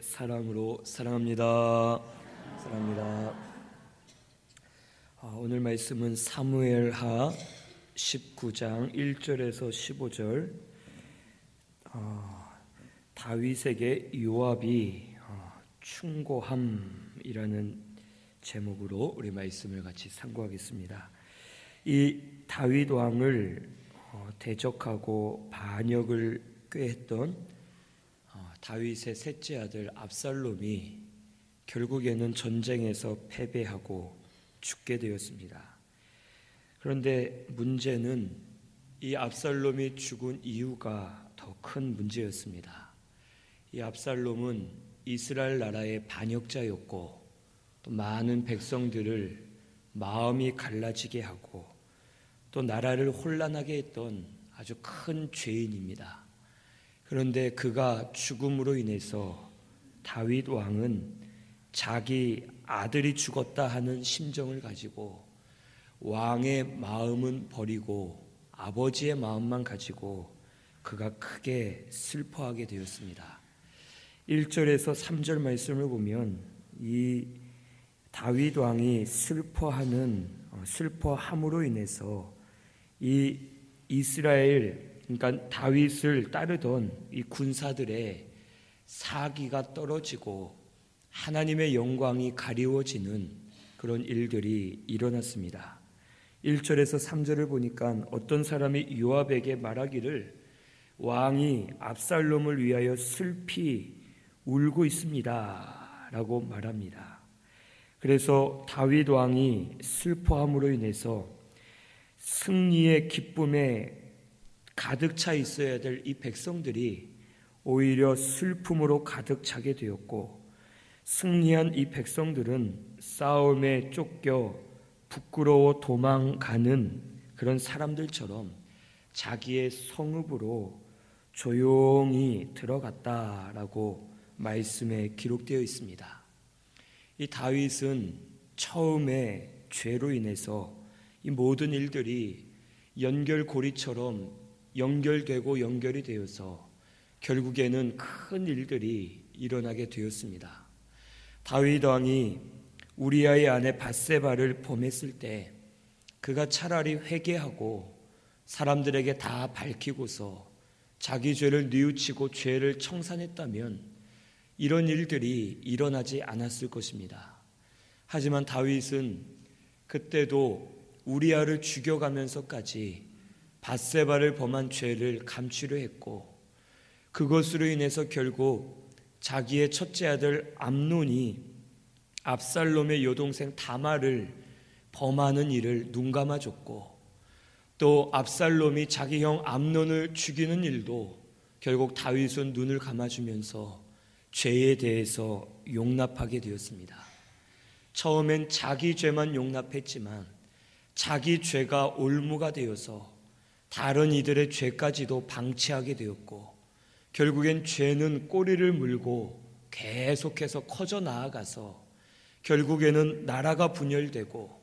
사랑으로 사랑합니다. 오늘 말씀은 사무엘하 19장 1절에서 15절. 다윗에게 요압이 충고함이라는 제목으로 우리 말씀을 같이 상고하겠습니다. 이 다윗 왕을 대적하고 반역을 꾀했던 다윗의 셋째 아들 압살롬이 결국에는 전쟁에서 패배하고 죽게 되었습니다. 그런데 문제는 이 압살롬이 죽은 이유가 더 큰 문제였습니다. 이 압살롬은 이스라엘 나라의 반역자였고 또 많은 백성들을 마음이 갈라지게 하고 또 나라를 혼란하게 했던 아주 큰 죄인입니다. 그런데 그가 죽음으로 인해서 다윗 왕은 자기 아들이 죽었다 하는 심정을 가지고 왕의 마음은 버리고 아버지의 마음만 가지고 그가 크게 슬퍼하게 되었습니다. 1절에서 3절 말씀을 보면 이 다윗 왕이 슬퍼함으로 인해서 이 이스라엘, 그러니까 다윗을 따르던 이 군사들의 사기가 떨어지고 하나님의 영광이 가리워지는 그런 일들이 일어났습니다. 1절에서 3절을 보니까 어떤 사람이 요압에게 말하기를 왕이 압살롬을 위하여 슬피 울고 있습니다 라고 말합니다. 그래서 다윗 왕이 슬퍼함으로 인해서 승리의 기쁨에 가득 차 있어야 될 이 백성들이 오히려 슬픔으로 가득 차게 되었고, 승리한 이 백성들은 싸움에 쫓겨 부끄러워 도망가는 그런 사람들처럼 자기의 성읍으로 조용히 들어갔다라고 말씀에 기록되어 있습니다. 이 다윗은 처음에 죄로 인해서 이 모든 일들이 연결고리처럼 연결되고 연결이 되어서 결국에는 큰 일들이 일어나게 되었습니다. 다윗 왕이 우리아의 아내 밧세바를 범했을 때 그가 차라리 회개하고 사람들에게 다 밝히고서 자기 죄를 뉘우치고 죄를 청산했다면 이런 일들이 일어나지 않았을 것입니다. 하지만 다윗은 그때도 우리아를 죽여가면서까지 밧세바를 범한 죄를 감추려 했고, 그것으로 인해서 결국 자기의 첫째 아들 암논이 압살롬의 여동생 다말을 범하는 일을 눈감아줬고, 또 압살롬이 자기 형 암논을 죽이는 일도 결국 다윗은 눈을 감아주면서 죄에 대해서 용납하게 되었습니다. 처음엔 자기 죄만 용납했지만 자기 죄가 올무가 되어서 다른 이들의 죄까지도 방치하게 되었고, 결국엔 죄는 꼬리를 물고 계속해서 커져 나아가서 결국에는 나라가 분열되고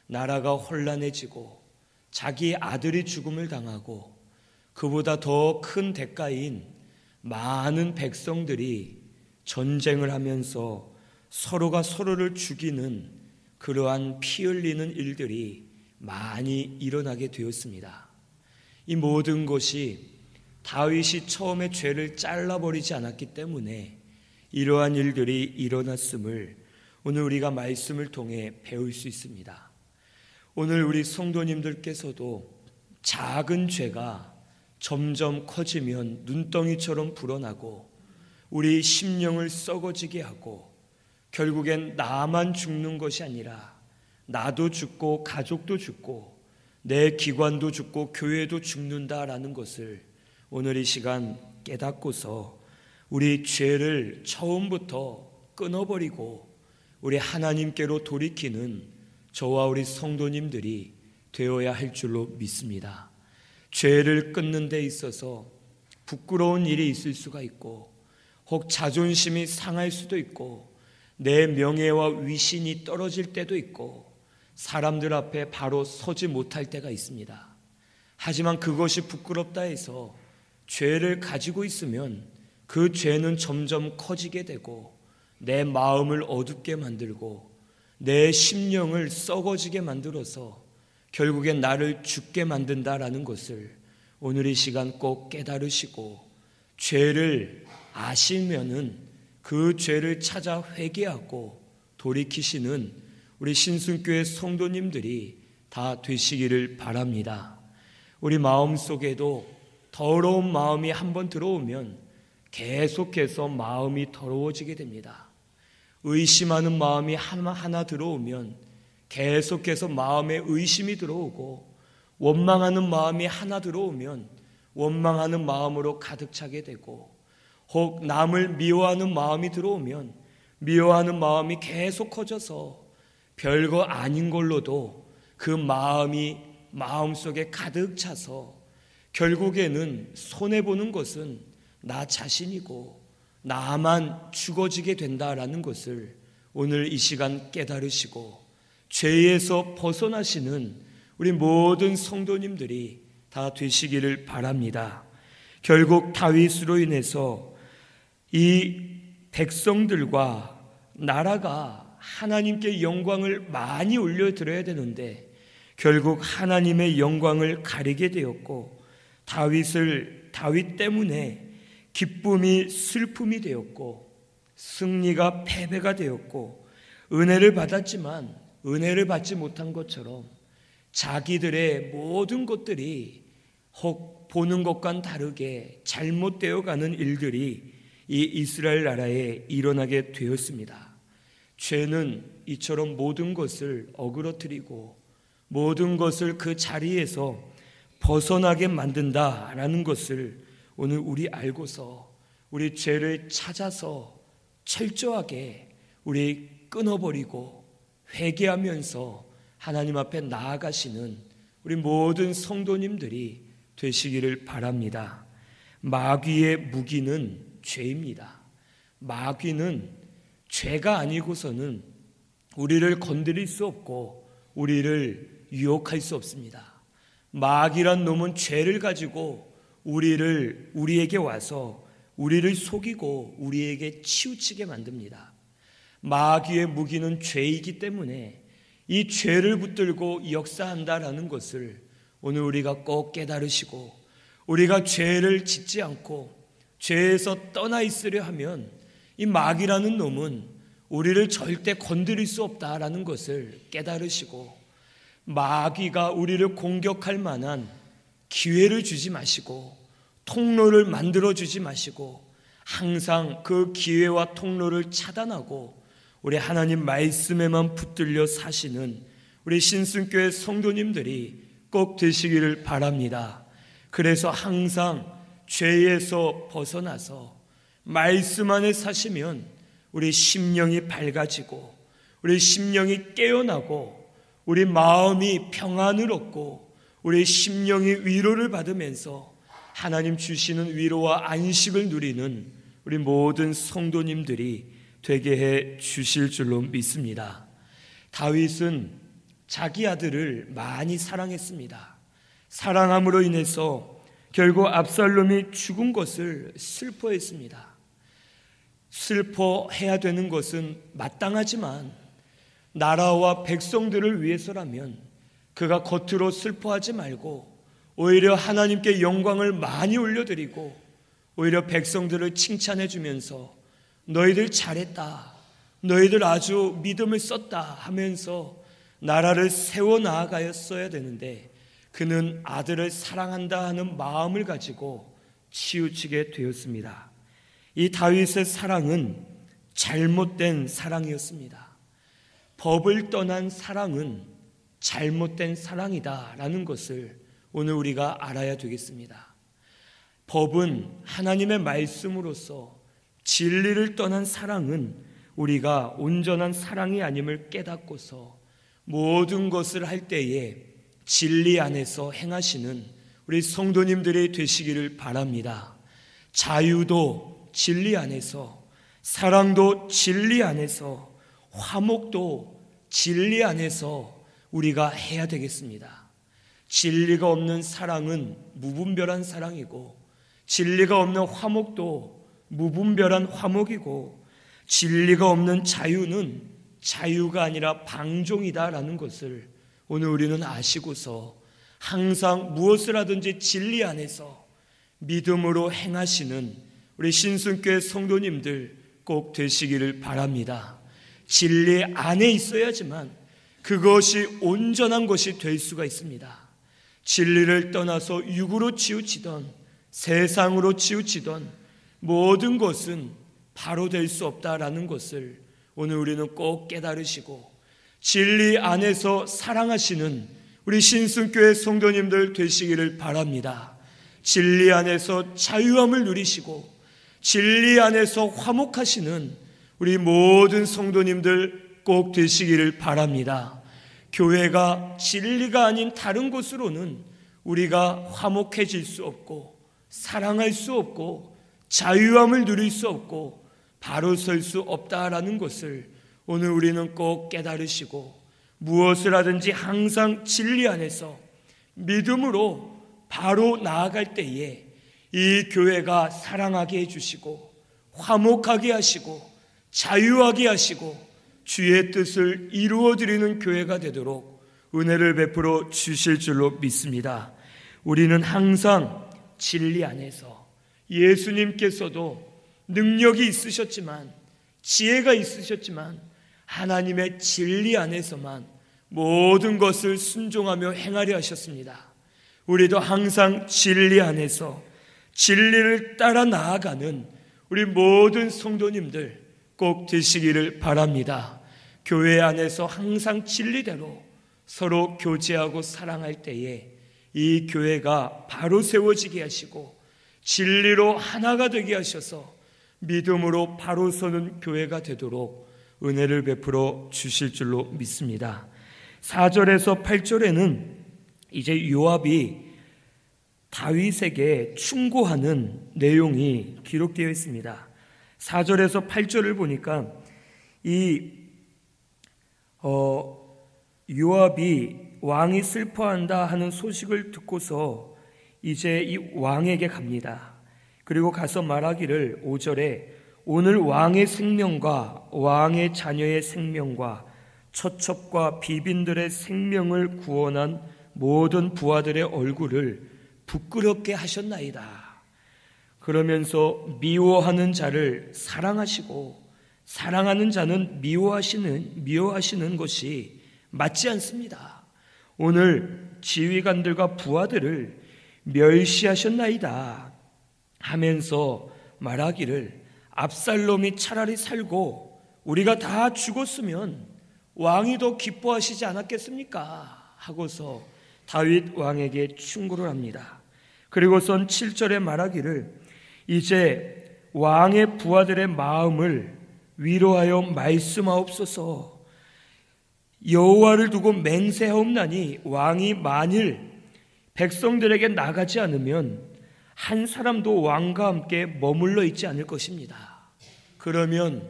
나라가 혼란해지고 자기 아들이 죽음을 당하고 그보다 더 큰 대가인 많은 백성들이 전쟁을 하면서 서로가 서로를 죽이는 그러한 피 흘리는 일들이 많이 일어나게 되었습니다. 이 모든 것이 다윗이 처음에 죄를 잘라버리지 않았기 때문에 이러한 일들이 일어났음을 오늘 우리가 말씀을 통해 배울 수 있습니다. 오늘 우리 성도님들께서도 작은 죄가 점점 커지면 눈덩이처럼 불어나고 우리 심령을 썩어지게 하고 결국엔 나만 죽는 것이 아니라 나도 죽고 가족도 죽고 내 기관도 죽고 교회도 죽는다라는 것을 오늘 이 시간 깨닫고서 우리 죄를 처음부터 끊어버리고 우리 하나님께로 돌이키는 저와 우리 성도님들이 되어야 할 줄로 믿습니다. 죄를 끊는 데 있어서 부끄러운 일이 있을 수가 있고 혹 자존심이 상할 수도 있고 내 명예와 위신이 떨어질 때도 있고 사람들 앞에 바로 서지 못할 때가 있습니다. 하지만 그것이 부끄럽다 해서 죄를 가지고 있으면 그 죄는 점점 커지게 되고 내 마음을 어둡게 만들고 내 심령을 썩어지게 만들어서 결국엔 나를 죽게 만든다라는 것을 오늘 이 시간 꼭 깨달으시고, 죄를 아시면은 그 죄를 찾아 회개하고 돌이키시는 우리 신순교회 성도님들이 다 되시기를 바랍니다. 우리 마음속에도 더러운 마음이 한번 들어오면 계속해서 마음이 더러워지게 됩니다. 의심하는 마음이 하나 들어오면 계속해서 마음에 의심이 들어오고, 원망하는 마음이 하나 들어오면 원망하는 마음으로 가득 차게 되고, 혹 남을 미워하는 마음이 들어오면 미워하는 마음이 계속 커져서 별거 아닌 걸로도 그 마음이 마음속에 가득 차서 결국에는 손해보는 것은 나 자신이고 나만 죽어지게 된다라는 것을 오늘 이 시간 깨달으시고, 죄에서 벗어나시는 우리 모든 성도님들이 다 되시기를 바랍니다. 결국 다윗으로 인해서 이 백성들과 나라가 하나님께 영광을 많이 올려드려야 되는데 결국 하나님의 영광을 가리게 되었고, 다윗 때문에 기쁨이 슬픔이 되었고 승리가 패배가 되었고, 은혜를 받았지만 은혜를 받지 못한 것처럼 자기들의 모든 것들이 혹 보는 것과는 다르게 잘못되어 가는 일들이 이 이스라엘 나라에 일어나게 되었습니다. 죄는 이처럼 모든 것을 어그러뜨리고 모든 것을 그 자리에서 벗어나게 만든다라는 것을 오늘 우리 알고서 우리 죄를 찾아서 철저하게 우리 끊어버리고 회개하면서 하나님 앞에 나아가시는 우리 모든 성도님들이 되시기를 바랍니다. 마귀의 무기는 죄입니다. 마귀는 죄가 아니고서는 우리를 건드릴 수 없고 우리를 유혹할 수 없습니다. 마귀란 놈은 죄를 가지고 우리에게 와서 우리를 속이고 우리에게 치우치게 만듭니다. 마귀의 무기는 죄이기 때문에 이 죄를 붙들고 역사한다라는 것을 오늘 우리가 꼭 깨달으시고, 우리가 죄를 짓지 않고 죄에서 떠나 있으려 하면 이 마귀라는 놈은 우리를 절대 건드릴 수 없다라는 것을 깨달으시고, 마귀가 우리를 공격할 만한 기회를 주지 마시고 통로를 만들어 주지 마시고 항상 그 기회와 통로를 차단하고 우리 하나님 말씀에만 붙들려 사시는 우리 신순교회 성도님들이 꼭 되시기를 바랍니다. 그래서 항상 죄에서 벗어나서 말씀 안에 사시면 우리 심령이 밝아지고 우리 심령이 깨어나고 우리 마음이 평안을 얻고 우리 심령이 위로를 받으면서 하나님 주시는 위로와 안식을 누리는 우리 모든 성도님들이 되게 해 주실 줄로 믿습니다. 다윗은 자기 아들을 많이 사랑했습니다. 사랑함으로 인해서 결국 압살롬이 죽은 것을 슬퍼했습니다. 슬퍼해야 되는 것은 마땅하지만 나라와 백성들을 위해서라면 그가 겉으로 슬퍼하지 말고 오히려 하나님께 영광을 많이 올려드리고 오히려 백성들을 칭찬해 주면서 너희들 잘했다, 너희들 아주 믿음을 썼다 하면서 나라를 세워 나아가였어야 되는데 그는 아들을 사랑한다 하는 마음을 가지고 치우치게 되었습니다. 이 다윗의 사랑은 잘못된 사랑이었습니다. 법을 떠난 사랑은 잘못된 사랑이다라는 것을 오늘 우리가 알아야 되겠습니다. 법은 하나님의 말씀으로서 진리를 떠난 사랑은 우리가 온전한 사랑이 아님을 깨닫고서 모든 것을 할 때에 진리 안에서 행하시는 우리 성도님들이 되시기를 바랍니다. 자유도 진리 안에서, 사랑도 진리 안에서, 화목도 진리 안에서 우리가 해야 되겠습니다. 진리가 없는 사랑은 무분별한 사랑이고 진리가 없는 화목도 무분별한 화목이고 진리가 없는 자유는 자유가 아니라 방종이다라는 것을 오늘 우리는 아시고서 항상 무엇을 하든지 진리 안에서 믿음으로 행하시는 우리 신순교회 성도님들 꼭 되시기를 바랍니다. 진리 안에 있어야지만 그것이 온전한 것이 될 수가 있습니다. 진리를 떠나서 육으로 치우치던 세상으로 치우치던 모든 것은 바로 될 수 없다라는 것을 오늘 우리는 꼭 깨달으시고 진리 안에서 사랑하시는 우리 신순교회 성도님들 되시기를 바랍니다. 진리 안에서 자유함을 누리시고 진리 안에서 화목하시는 우리 모든 성도님들 꼭 되시기를 바랍니다. 교회가 진리가 아닌 다른 곳으로는 우리가 화목해질 수 없고 사랑할 수 없고 자유함을 누릴 수 없고 바로 설 수 없다라는 것을 오늘 우리는 꼭 깨달으시고 무엇을 하든지 항상 진리 안에서 믿음으로 바로 나아갈 때에 이 교회가 사랑하게 해주시고 화목하게 하시고 자유하게 하시고 주의 뜻을 이루어드리는 교회가 되도록 은혜를 베풀어 주실 줄로 믿습니다. 우리는 항상 진리 안에서 예수님께서도 능력이 있으셨지만 지혜가 있으셨지만 하나님의 진리 안에서만 모든 것을 순종하며 행하려 하셨습니다. 우리도 항상 진리 안에서 진리를 따라 나아가는 우리 모든 성도님들 꼭 되시기를 바랍니다. 교회 안에서 항상 진리대로 서로 교제하고 사랑할 때에 이 교회가 바로 세워지게 하시고 진리로 하나가 되게 하셔서 믿음으로 바로 서는 교회가 되도록 은혜를 베풀어 주실 줄로 믿습니다. 4절에서 8절에는 이제 요압이 다윗에게 충고하는 내용이 기록되어 있습니다. 4절에서 8절을 보니까 요압이 왕이 슬퍼한다 하는 소식을 듣고서 이제 이 왕에게 갑니다. 그리고 가서 말하기를 5절에 오늘 왕의 생명과 왕의 자녀의 생명과 처첩과 비빈들의 생명을 구원한 모든 부하들의 얼굴을 부끄럽게 하셨나이다. 그러면서 미워하는 자를 사랑하시고 사랑하는 자는 미워하시는 것이 맞지 않습니다. 오늘 지휘관들과 부하들을 멸시하셨나이다 하면서 말하기를 압살롬이 차라리 살고 우리가 다 죽었으면 왕이 더 기뻐하시지 않았겠습니까? 하고서 다윗 왕에게 충고를 합니다. 그리고선 7절에 말하기를 이제 왕의 부하들의 마음을 위로하여 말씀하옵소서. 여호와를 두고 맹세하옵나니 왕이 만일 백성들에게 나가지 않으면 한 사람도 왕과 함께 머물러 있지 않을 것입니다. 그러면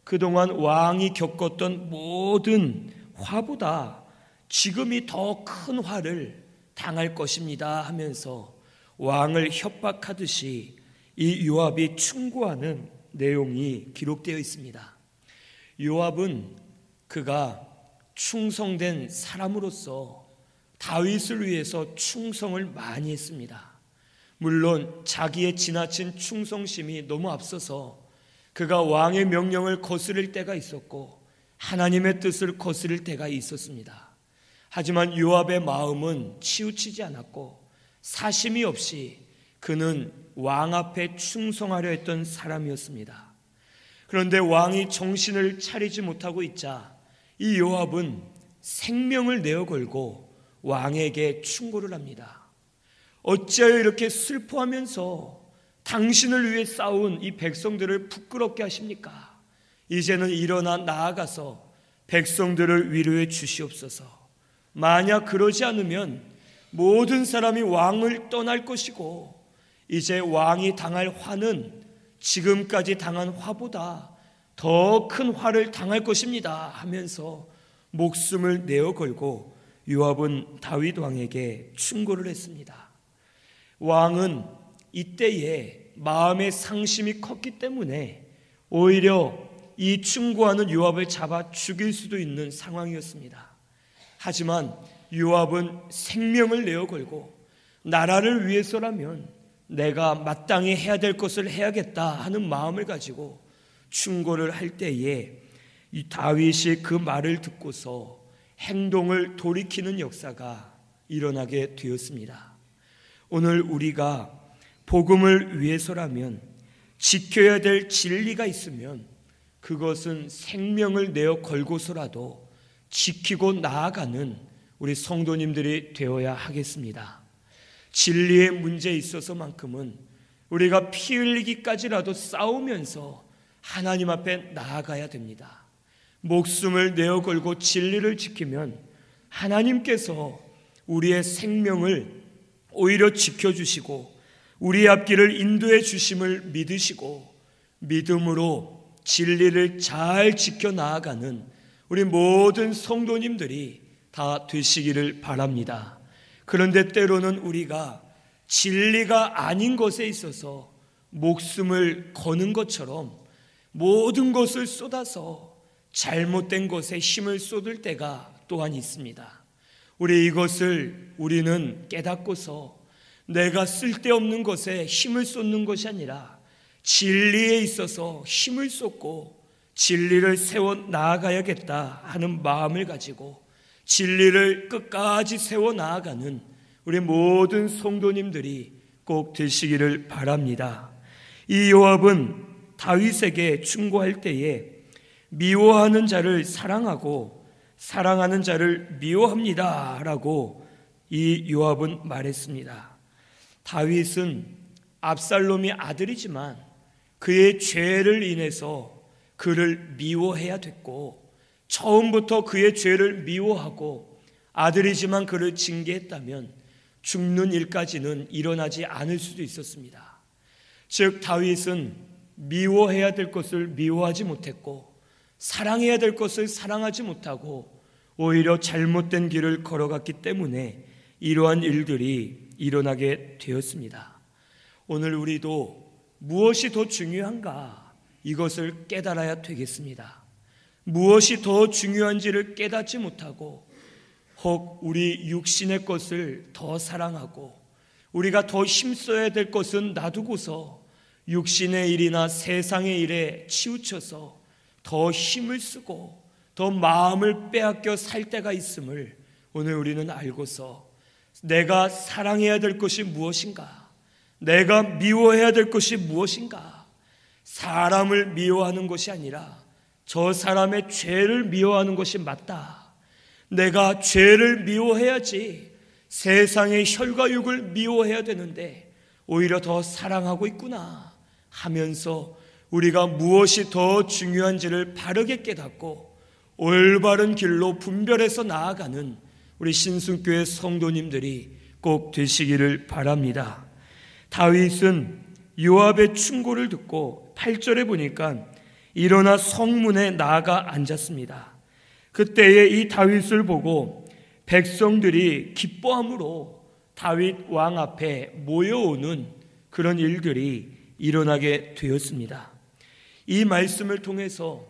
그동안 왕이 겪었던 모든 화보다 지금이 더 큰 화를 당할 것입니다 하면서 왕을 협박하듯이 이 요압이 충고하는 내용이 기록되어 있습니다. 요압은 그가 충성된 사람으로서 다윗을 위해서 충성을 많이 했습니다. 물론 자기의 지나친 충성심이 너무 앞서서 그가 왕의 명령을 거스를 때가 있었고 하나님의 뜻을 거스를 때가 있었습니다. 하지만 요압의 마음은 치우치지 않았고 사심이 없이 그는 왕 앞에 충성하려 했던 사람이었습니다. 그런데 왕이 정신을 차리지 못하고 있자 이 요압은 생명을 내어 걸고 왕에게 충고를 합니다. 어찌하여 이렇게 슬퍼하면서 당신을 위해 싸운 이 백성들을 부끄럽게 하십니까? 이제는 일어나 나아가서 백성들을 위로해 주시옵소서. 만약 그러지 않으면 모든 사람이 왕을 떠날 것이고 이제 왕이 당할 화는 지금까지 당한 화보다 더 큰 화를 당할 것입니다 하면서 목숨을 내어 걸고 요압은 다윗 왕에게 충고를 했습니다. 왕은 이때에 마음의 상심이 컸기 때문에 오히려 이 충고하는 요압을 잡아 죽일 수도 있는 상황이었습니다. 하지만 요압은 생명을 내어 걸고 나라를 위해서라면 내가 마땅히 해야 될 것을 해야겠다 하는 마음을 가지고 충고를 할 때에 이 다윗이 그 말을 듣고서 행동을 돌이키는 역사가 일어나게 되었습니다. 오늘 우리가 복음을 위해서라면 지켜야 될 진리가 있으면 그것은 생명을 내어 걸고서라도 지키고 나아가는 우리 성도님들이 되어야 하겠습니다. 진리의 문제에 있어서만큼은 우리가 피 흘리기까지라도 싸우면서 하나님 앞에 나아가야 됩니다. 목숨을 내어 걸고 진리를 지키면 하나님께서 우리의 생명을 오히려 지켜주시고 우리의 앞길을 인도해 주심을 믿으시고 믿음으로 진리를 잘 지켜나가는 우리 모든 성도님들이 다 되시기를 바랍니다. 그런데 때로는 우리가 진리가 아닌 것에 있어서 목숨을 거는 것처럼 모든 것을 쏟아서 잘못된 것에 힘을 쏟을 때가 또한 있습니다. 우리는 깨닫고서 내가 쓸데없는 것에 힘을 쏟는 것이 아니라 진리에 있어서 힘을 쏟고 진리를 세워 나아가야겠다 하는 마음을 가지고 진리를 끝까지 세워 나아가는 우리 모든 성도님들이 꼭 되시기를 바랍니다. 이 요압은 다윗에게 충고할 때에 미워하는 자를 사랑하고 사랑하는 자를 미워합니다 라고 이 요압은 말했습니다. 다윗은 압살롬이 아들이지만 그의 죄를 인해서 그를 미워해야 됐고 처음부터 그의 죄를 미워하고 아들이지만 그를 징계했다면 죽는 일까지는 일어나지 않을 수도 있었습니다. 즉 다윗은 미워해야 될 것을 미워하지 못했고 사랑해야 될 것을 사랑하지 못하고 오히려 잘못된 길을 걸어갔기 때문에 이러한 일들이 일어나게 되었습니다. 오늘 우리도 무엇이 더 중요한가 이것을 깨달아야 되겠습니다. 무엇이 더 중요한지를 깨닫지 못하고 혹 우리 육신의 것을 더 사랑하고 우리가 더 힘써야 될 것은 놔두고서 육신의 일이나 세상의 일에 치우쳐서 더 힘을 쓰고 더 마음을 빼앗겨 살 때가 있음을 오늘 우리는 알고서 내가 사랑해야 될 것이 무엇인가? 내가 미워해야 될 것이 무엇인가? 사람을 미워하는 것이 아니라 저 사람의 죄를 미워하는 것이 맞다. 내가 죄를 미워해야지 세상의 혈과육을 미워해야 되는데 오히려 더 사랑하고 있구나 하면서 우리가 무엇이 더 중요한지를 바르게 깨닫고 올바른 길로 분별해서 나아가는 우리 신순교회 성도님들이 꼭 되시기를 바랍니다. 다윗은 요압의 충고를 듣고 8절에 보니까 일어나 성문에 나아가 앉았습니다. 그때에 이 다윗을 보고 백성들이 기뻐함으로 다윗 왕 앞에 모여오는 그런 일들이 일어나게 되었습니다. 이 말씀을 통해서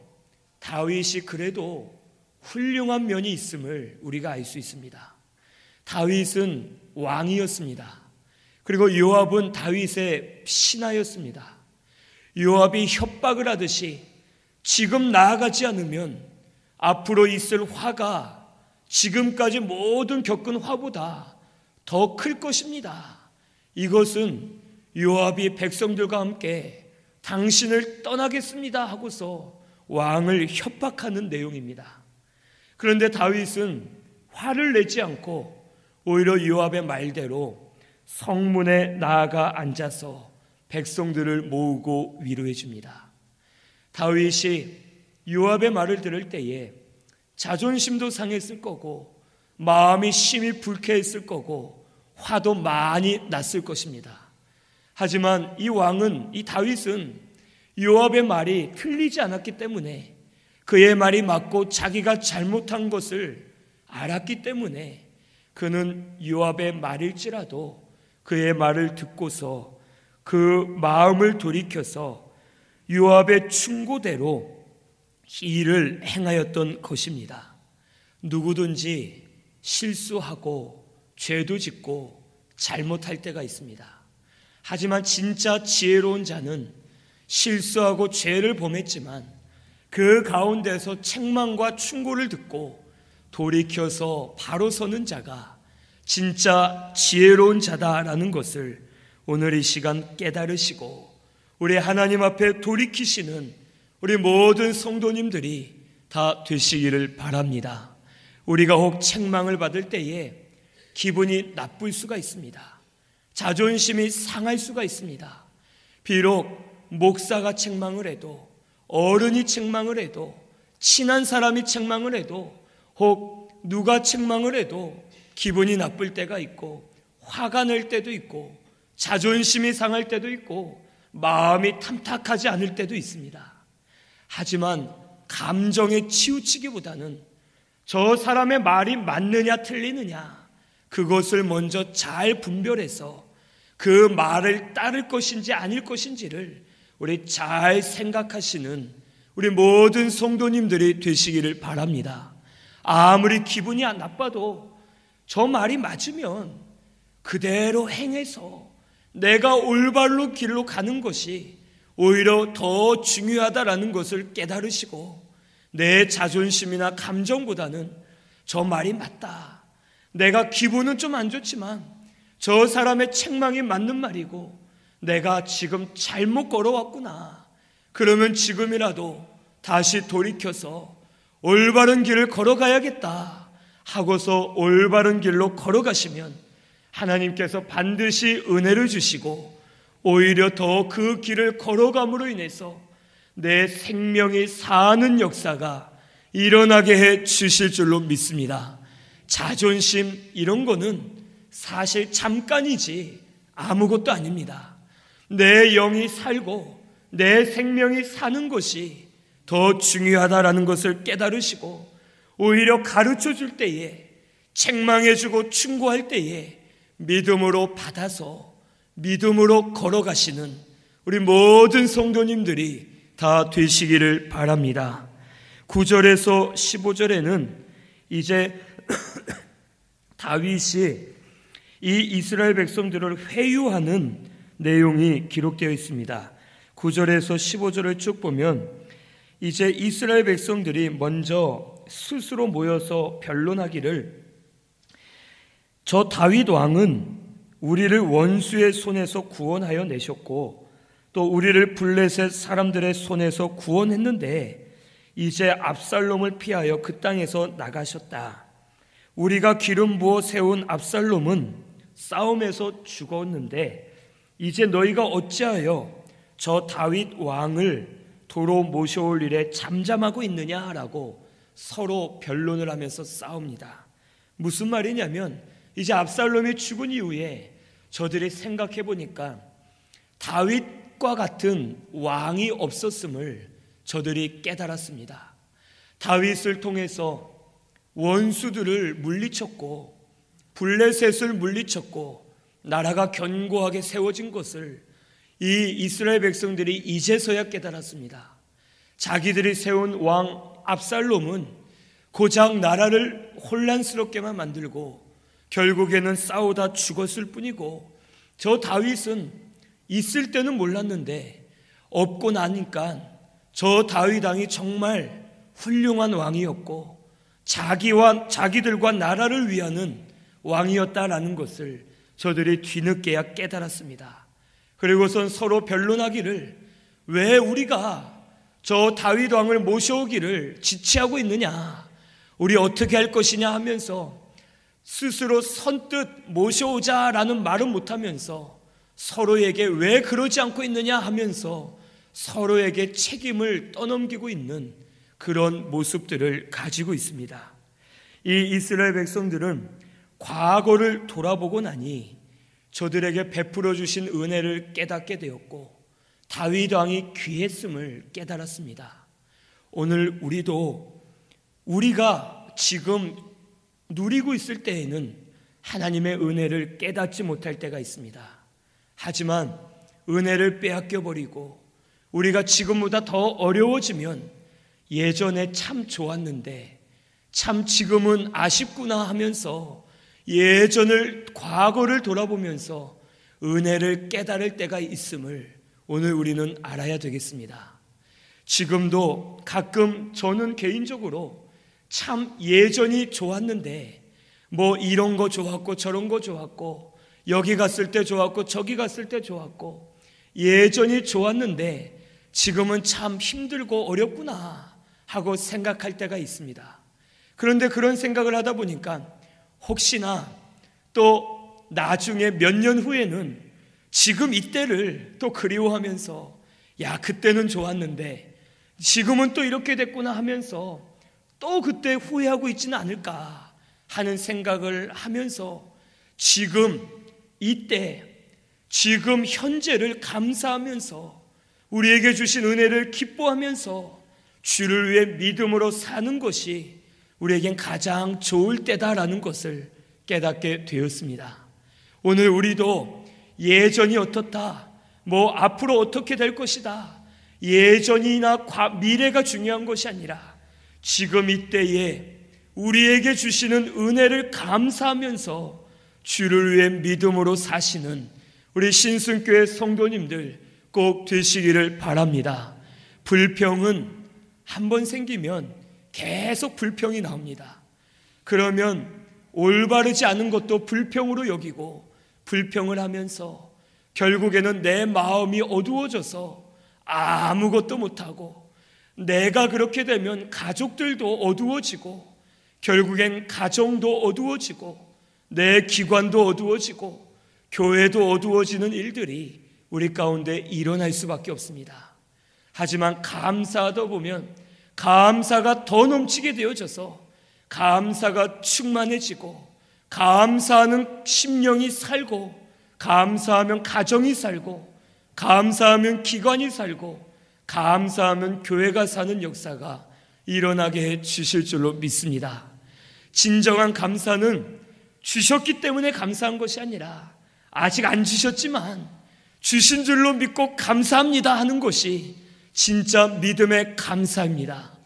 다윗이 그래도 훌륭한 면이 있음을 우리가 알 수 있습니다. 다윗은 왕이었습니다. 그리고 요압은 다윗의 신하였습니다. 요압이 협박을 하듯이 지금 나아가지 않으면 앞으로 있을 화가 지금까지 모든 겪은 화보다 더 클 것입니다. 이것은 요압이 백성들과 함께 당신을 떠나겠습니다 하고서 왕을 협박하는 내용입니다. 그런데 다윗은 화를 내지 않고 오히려 요압의 말대로 성문에 나아가 앉아서 백성들을 모으고 위로해 줍니다. 다윗이 요압의 말을 들을 때에 자존심도 상했을 거고 마음이 심히 불쾌했을 거고 화도 많이 났을 것입니다. 하지만 이 다윗은 요압의 말이 틀리지 않았기 때문에 그의 말이 맞고 자기가 잘못한 것을 알았기 때문에 그는 요압의 말일지라도 그의 말을 듣고서 그 마음을 돌이켜서 요압의 충고대로 일을 행하였던 것입니다. 누구든지 실수하고 죄도 짓고 잘못할 때가 있습니다. 하지만 진짜 지혜로운 자는 실수하고 죄를 범했지만 그 가운데서 책망과 충고를 듣고 돌이켜서 바로 서는 자가 진짜 지혜로운 자다라는 것을 오늘 이 시간 깨달으시고 우리 하나님 앞에 돌이키시는 우리 모든 성도님들이 다 되시기를 바랍니다. 우리가 혹 책망을 받을 때에 기분이 나쁠 수가 있습니다. 자존심이 상할 수가 있습니다. 비록 목사가 책망을 해도, 어른이 책망을 해도, 친한 사람이 책망을 해도, 혹 누가 책망을 해도 기분이 나쁠 때가 있고, 화가 날 때도 있고, 자존심이 상할 때도 있고, 마음이 탐탁하지 않을 때도 있습니다. 하지만 감정에 치우치기보다는 저 사람의 말이 맞느냐 틀리느냐, 그것을 먼저 잘 분별해서 그 말을 따를 것인지 아닐 것인지를 우리 잘 생각하시는 우리 모든 성도님들이 되시기를 바랍니다. 아무리 기분이 나빠도 저 말이 맞으면 그대로 행해서 내가 올바른 길로 가는 것이 오히려 더 중요하다라는 것을 깨달으시고 내 자존심이나 감정보다는 저 말이 맞다, 내가 기분은 좀 안 좋지만 저 사람의 책망이 맞는 말이고 내가 지금 잘못 걸어왔구나, 그러면 지금이라도 다시 돌이켜서 올바른 길을 걸어가야겠다 하고서 올바른 길로 걸어가시면 하나님께서 반드시 은혜를 주시고 오히려 더 그 길을 걸어감으로 인해서 내 생명이 사는 역사가 일어나게 해 주실 줄로 믿습니다. 자존심 이런 거는 사실 잠깐이지 아무것도 아닙니다. 내 영이 살고 내 생명이 사는 것이 더 중요하다라는 것을 깨달으시고 오히려 가르쳐 줄 때에, 책망해 주고 충고할 때에 믿음으로 받아서 믿음으로 걸어가시는 우리 모든 성도님들이 다 되시기를 바랍니다. 9절에서 15절에는 이제 다윗이 이 이스라엘 백성들을 회유하는 내용이 기록되어 있습니다. 9절에서 15절을 쭉 보면 이제 이스라엘 백성들이 먼저 스스로 모여서 변론하기를, 저 다윗 왕은 우리를 원수의 손에서 구원하여 내셨고 또 우리를 블레셋 사람들의 손에서 구원했는데 이제 압살롬을 피하여 그 땅에서 나가셨다. 우리가 기름 부어 세운 압살롬은 싸움에서 죽었는데 이제 너희가 어찌하여 저 다윗 왕을 도로 모셔올 일에 잠잠하고 있느냐라고 서로 변론을 하면서 싸웁니다. 무슨 말이냐면 이제 압살롬이 죽은 이후에 저들이 생각해 보니까 다윗과 같은 왕이 없었음을 저들이 깨달았습니다. 다윗을 통해서 원수들을 물리쳤고 블레셋을 물리쳤고 나라가 견고하게 세워진 것을 이 이스라엘 백성들이 이제서야 깨달았습니다. 자기들이 세운 왕 압살롬은 고작 나라를 혼란스럽게만 만들고 결국에는 싸우다 죽었을 뿐이고, 저 다윗은 있을 때는 몰랐는데 없고 나니까 저 다윗 왕이 정말 훌륭한 왕이었고 자기들과 나라를 위하는 왕이었다라는 것을 저들이 뒤늦게야 깨달았습니다. 그리고선 서로 변론하기를, 왜 우리가 저 다윗 왕을 모셔오기를 지체하고 있느냐, 우리 어떻게 할 것이냐 하면서 스스로 선뜻 모셔오자라는 말은 못하면서 서로에게 왜 그러지 않고 있느냐 하면서 서로에게 책임을 떠넘기고 있는 그런 모습들을 가지고 있습니다. 이 이스라엘 백성들은 과거를 돌아보고 나니 저들에게 베풀어 주신 은혜를 깨닫게 되었고 다윗 왕이 귀했음을 깨달았습니다. 오늘 우리도 우리가 지금 누리고 있을 때에는 하나님의 은혜를 깨닫지 못할 때가 있습니다. 하지만 은혜를 빼앗겨 버리고 우리가 지금보다 더 어려워지면 예전에 참 좋았는데 참 지금은 아쉽구나 하면서 예전을, 과거를 돌아보면서 은혜를 깨달을 때가 있음을 오늘 우리는 알아야 되겠습니다. 지금도 가끔 저는 개인적으로 참 예전이 좋았는데 뭐 이런 거 좋았고 저런 거 좋았고 여기 갔을 때 좋았고 저기 갔을 때 좋았고 예전이 좋았는데 지금은 참 힘들고 어렵구나 하고 생각할 때가 있습니다. 그런데 그런 생각을 하다 보니까 혹시나 또 나중에 몇 년 후에는 지금 이때를 또 그리워하면서 야, 그때는 좋았는데 지금은 또 이렇게 됐구나 하면서 또 그때 후회하고 있지는 않을까 하는 생각을 하면서 지금 이때, 지금 현재를 감사하면서 우리에게 주신 은혜를 기뻐하면서 주를 위해 믿음으로 사는 것이 우리에겐 가장 좋을 때다라는 것을 깨닫게 되었습니다. 오늘 우리도 예전이 어떻다, 뭐 앞으로 어떻게 될 것이다, 예전이나 미래가 중요한 것이 아니라 지금 이때에 우리에게 주시는 은혜를 감사하면서 주를 위해 믿음으로 사시는 우리 신순교회 성도님들 꼭 되시기를 바랍니다. 불평은 한번 생기면 계속 불평이 나옵니다. 그러면 올바르지 않은 것도 불평으로 여기고 불평을 하면서 결국에는 내 마음이 어두워져서 아무것도 못하고 내가 그렇게 되면 가족들도 어두워지고 결국엔 가정도 어두워지고 내 기관도 어두워지고 교회도 어두워지는 일들이 우리 가운데 일어날 수밖에 없습니다. 하지만 감사하다 보면 감사가 더 넘치게 되어져서 감사가 충만해지고 감사하는 심령이 살고 감사하면 가정이 살고 감사하면 기관이 살고 감사하면 교회가 사는 역사가 일어나게 해 주실 줄로 믿습니다. 진정한 감사는 주셨기 때문에 감사한 것이 아니라 아직 안 주셨지만 주신 줄로 믿고 감사합니다 하는 것이 진짜 믿음의 감사입니다.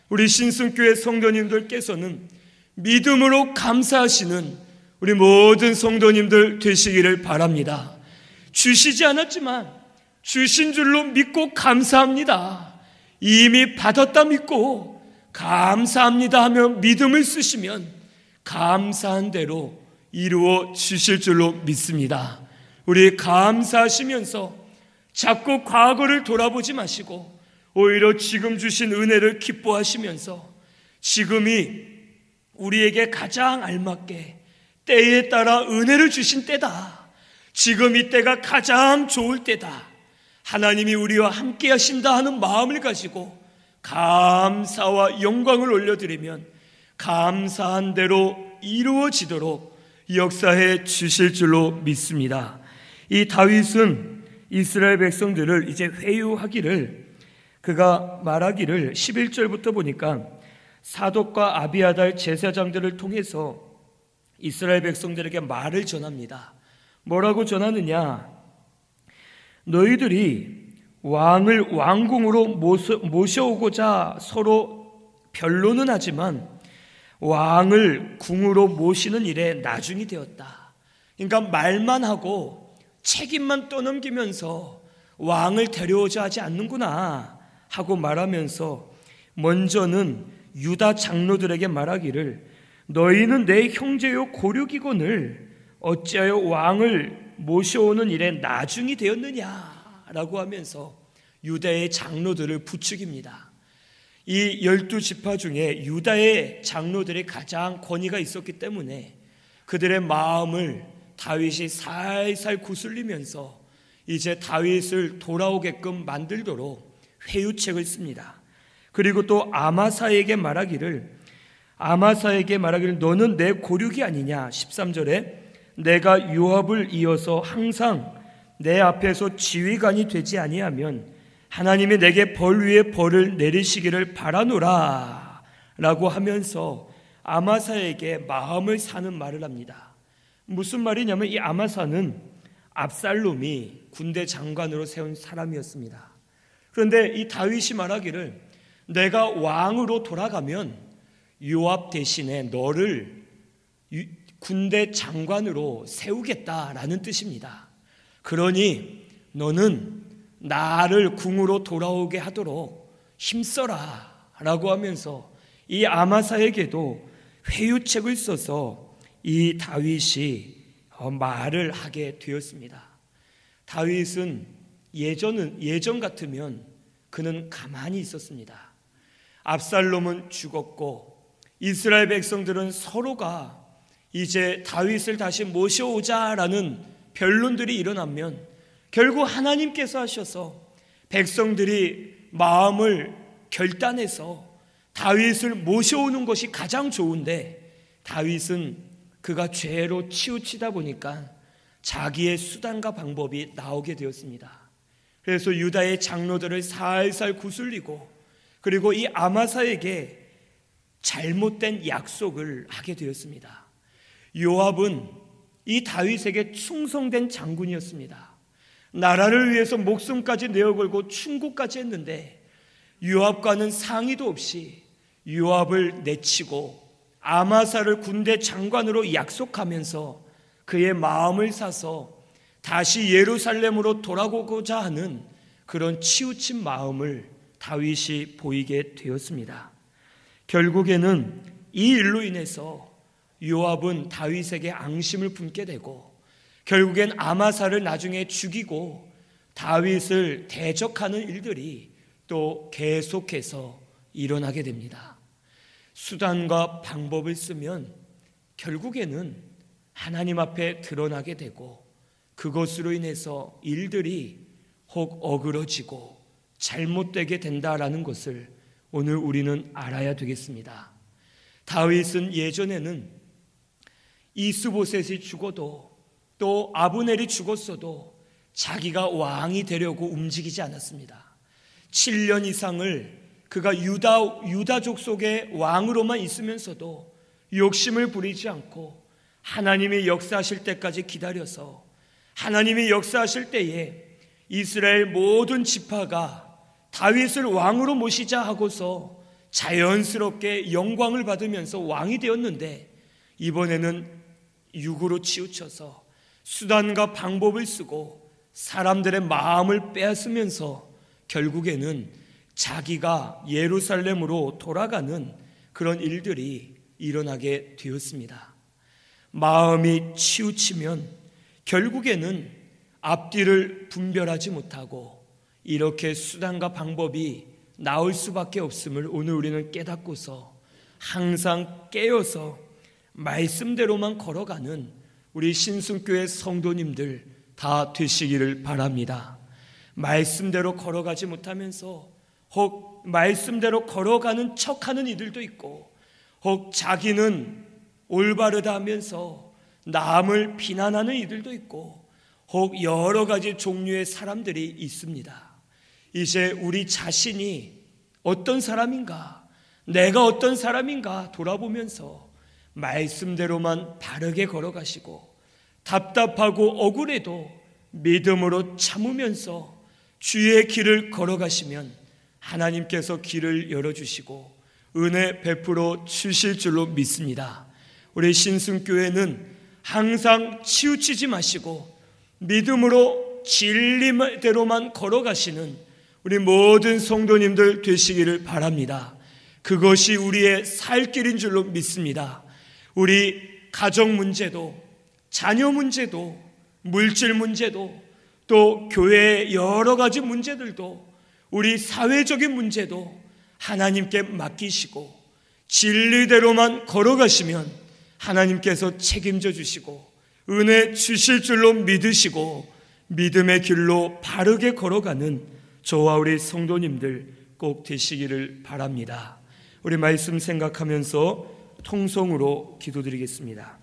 우리 신순교회 성도님들께서는 믿음으로 감사하시는 우리 모든 성도님들 되시기를 바랍니다. 주시지 않았지만 주신 줄로 믿고 감사합니다. 이미 받았다 믿고 감사합니다 하며 믿음을 쓰시면 감사한 대로 이루어 주실 줄로 믿습니다. 우리 감사하시면서 자꾸 과거를 돌아보지 마시고 오히려 지금 주신 은혜를 기뻐하시면서 지금이 우리에게 가장 알맞게 때에 따라 은혜를 주신 때다. 지금 이 때가 가장 좋을 때다. 하나님이 우리와 함께 하신다 하는 마음을 가지고 감사와 영광을 올려드리면 감사한 대로 이루어지도록 역사해 주실 줄로 믿습니다. 이 다윗은 이스라엘 백성들을 이제 회유하기를 그가 말하기를 11절부터 보니까 사독과 아비아달 제사장들을 통해서 이스라엘 백성들에게 말을 전합니다. 뭐라고 전하느냐? 너희들이 왕을 왕궁으로 모셔오고자 서로 변론은 하지만 왕을 궁으로 모시는 일에 나중이 되었다. 그러니까 말만 하고 책임만 떠넘기면서 왕을 데려오자 하지 않는구나 하고 말하면서 먼저는 유다 장로들에게 말하기를 너희는 내 형제요 고륙이거늘 어찌하여 왕을 모셔오는 일에 나중이 되었느냐라고 하면서 유다의 장로들을 부추깁니다. 이 12지파 중에 유다의 장로들이 가장 권위가 있었기 때문에 그들의 마음을 다윗이 살살 구슬리면서 이제 다윗을 돌아오게끔 만들도록 회유책을 씁니다. 그리고 또 아마사에게 말하기를 너는 내 고륙이 아니냐. 13절에 내가 요압을 이어서 항상 내 앞에서 지휘관이 되지 아니하면 하나님이 내게 벌 위에 벌을 내리시기를 바라노라 라고 하면서 아마사에게 마음을 사는 말을 합니다. 무슨 말이냐면 이 아마사는 압살롬이 군대 장관으로 세운 사람이었습니다. 그런데 이 다윗이 말하기를 내가 왕으로 돌아가면 요압 대신에 너를 군대 장관으로 세우겠다라는 뜻입니다. 그러니 너는 나를 궁으로 돌아오게 하도록 힘써라 라고 하면서 이 아마사에게도 회유책을 써서 이 다윗이 말을 하게 되었습니다. 다윗은 예전 같으면 그는 가만히 있었습니다. 압살롬은 죽었고 이스라엘 백성들은 서로가 이제 다윗을 다시 모셔오자라는 변론들이 일어나면 결국 하나님께서 하셔서 백성들이 마음을 결단해서 다윗을 모셔오는 것이 가장 좋은데 다윗은 그가 죄로 치우치다 보니까 자기의 수단과 방법이 나오게 되었습니다. 그래서 유다의 장로들을 살살 구슬리고 그리고 이 아마사에게 잘못된 약속을 하게 되었습니다. 요압은 이 다윗에게 충성된 장군이었습니다. 나라를 위해서 목숨까지 내어걸고 충고까지 했는데 요압과는 상의도 없이 요압을 내치고 아마사를 군대 장관으로 약속하면서 그의 마음을 사서 다시 예루살렘으로 돌아오고자 하는 그런 치우친 마음을 다윗이 보이게 되었습니다. 결국에는 이 일로 인해서 요압은 다윗에게 앙심을 품게 되고 결국엔 아마사를 나중에 죽이고 다윗을 대적하는 일들이 또 계속해서 일어나게 됩니다. 수단과 방법을 쓰면 결국에는 하나님 앞에 드러나게 되고 그것으로 인해서 일들이 혹 어그러지고 잘못되게 된다라는 것을 오늘 우리는 알아야 되겠습니다. 다윗은 예전에는 이스보셋이 죽어도 또 아브넬이 죽었어도 자기가 왕이 되려고 움직이지 않았습니다. 7년 이상을 그가 유다족 속의 왕으로만 있으면서도 욕심을 부리지 않고 하나님이 역사하실 때까지 기다려서 하나님이 역사하실 때에 이스라엘 모든 지파가 다윗을 왕으로 모시자 하고서 자연스럽게 영광을 받으면서 왕이 되었는데 이번에는 육으로 치우쳐서 수단과 방법을 쓰고 사람들의 마음을 빼앗으면서 결국에는 자기가 예루살렘으로 돌아가는 그런 일들이 일어나게 되었습니다. 마음이 치우치면 결국에는 앞뒤를 분별하지 못하고 이렇게 수단과 방법이 나올 수밖에 없음을 오늘 우리는 깨닫고서 항상 깨어서 말씀대로만 걸어가는 우리 신순교회 성도님들 다 되시기를 바랍니다. 말씀대로 걸어가지 못하면서 혹 말씀대로 걸어가는 척하는 이들도 있고 혹 자기는 올바르다 하면서 남을 비난하는 이들도 있고 혹 여러 가지 종류의 사람들이 있습니다. 이제 우리 자신이 어떤 사람인가, 내가 어떤 사람인가 돌아보면서 말씀대로만 바르게 걸어가시고 답답하고 억울해도 믿음으로 참으면서 주의 길을 걸어가시면 하나님께서 길을 열어주시고 은혜 베풀어 주실 줄로 믿습니다. 우리 신순교회는 항상 치우치지 마시고 믿음으로 진리대로만 걸어가시는 우리 모든 성도님들 되시기를 바랍니다. 그것이 우리의 살 길인 줄로 믿습니다. 우리 가정 문제도 자녀 문제도 물질 문제도 또 교회의 여러 가지 문제들도 우리 사회적인 문제도 하나님께 맡기시고 진리대로만 걸어가시면 하나님께서 책임져 주시고 은혜 주실 줄로 믿으시고 믿음의 길로 바르게 걸어가는 저와 우리 성도님들 꼭 되시기를 바랍니다. 우리 말씀 생각하면서 통성으로 기도드리겠습니다.